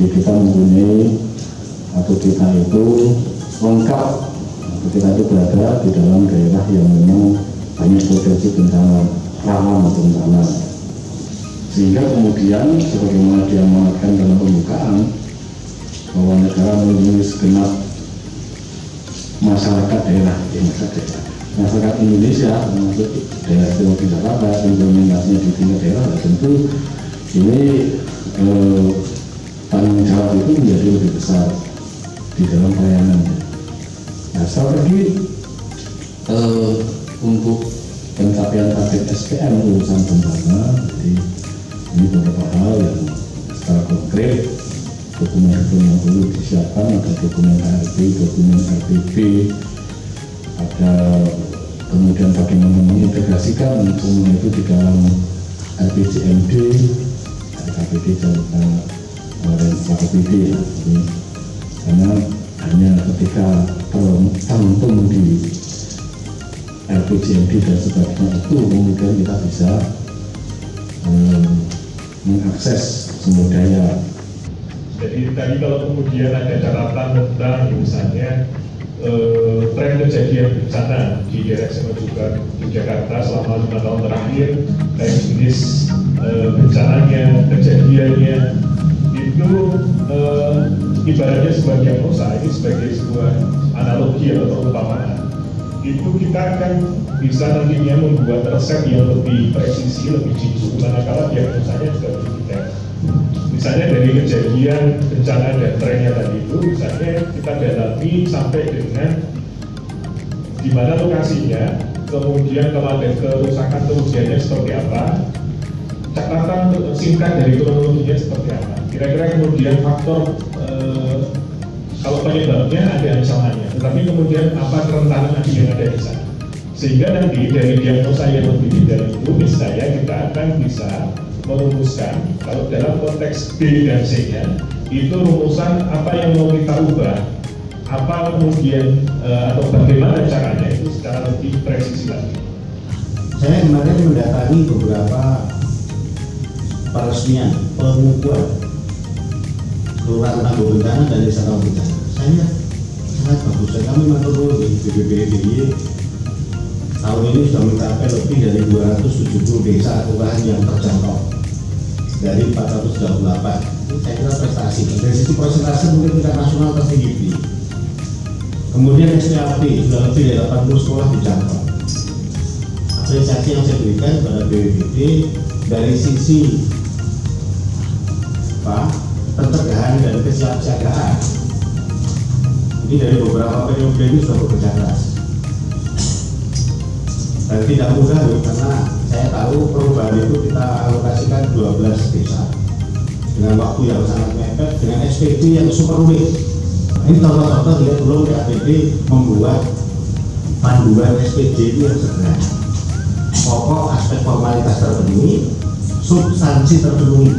Jadi kita mempunyai atau kita itu lengkap ketika itu berada di dalam daerah yang memang banyak potensi bencana rawan atau bencana. Sehingga kemudian sebagaimana dia mengatakan dalam pembukaan bahwa negara melindungi segenap masyarakat daerah, masyarakat Indonesia termasuk daerah istimewa Jakarta, implementasinya di tingkat daerah, tentu ini tanggung jawab itu menjadi lebih besar di dalam pelayanannya. Nah, strategi untuk pencapaian target SPM urusan bencana, jadi ini beberapa hal yang secara konkret, dokumen-dokumen yang perlu disiapkan, ada dokumen ARB, dokumen RPB, ada kemudian bagaimana mengintegrasikan semua itu di dalam RPJMD, RKPD dan RKPD ya. Karena hanya ketika tercantum di RPJMD dan sebagainya itu kemudian kita bisa mengakses sumber daya. Jadi tadi kalau kemudian ada catatan tentang misalnya tren kejadian bencana di daerah istimewa Yogyakarta selama 5 tahun terakhir, baik jenis bencananya, kejadiannya, itu ibaratnya sebuah diagnosa, ini sebagai sebuah analogi atau perumpamaan. Itu kita akan bisa nantinya membuat resep yang lebih presisi, lebih jitu, manakala diagnosanya juga lebih detail. Misalnya dari kejadian bencana dan trennya tadi itu, misalnya kita dalami sampai dengan di mana lokasinya, kemudian kalau ada kerusakan kerugiannya seperti apa, catatan singkat dari kronologinya seperti apa. Kira-kira kemudian faktor kalau penyebabnya ada misalnya, tetapi kemudian apa kerentanan yang ada di sana. Sehingga nanti dari diagnosa yang lebih detail itu, misalnya kita akan bisa merumuskan kalau dalam konteks B dan C-nya itu rumusan apa yang mau kita ubah, apa kemudian atau bagaimana caranya itu secara lebih presisi lagi. Saya kemarin mendatangi beberapa peresmian pengukuhan kelurahan tangguh bencana dan desa tangguh bencana. Saya sangat bagus. Kami mengatur di BPBD tahun ini sudah mencapai lebih dari 270 desa kelurahan yang terjangkau dari 428. Saya kira prestasi. Dari sisi persentase mungkin tingkat nasional tertinggi. Kemudian SPAP sudah lebih dari 80 sekolah dijangkau. Apresiasi yang saya berikan kepada BPBD dari sisi pencegahan dan kesiapsiagaan. Ini dari beberapa periode ini sudah bekerja keras. Dan tidak mudah karena saya tahu perubahan itu kita alokasikan 12 desa dengan waktu yang sangat mepet, dengan SPD yang super rumit. Ini contoh-contoh lihat belum BPBD membuat panduan SPD itu yang sederhana. Pokok aspek formalitas terpenuhi, substansi terpenuhi.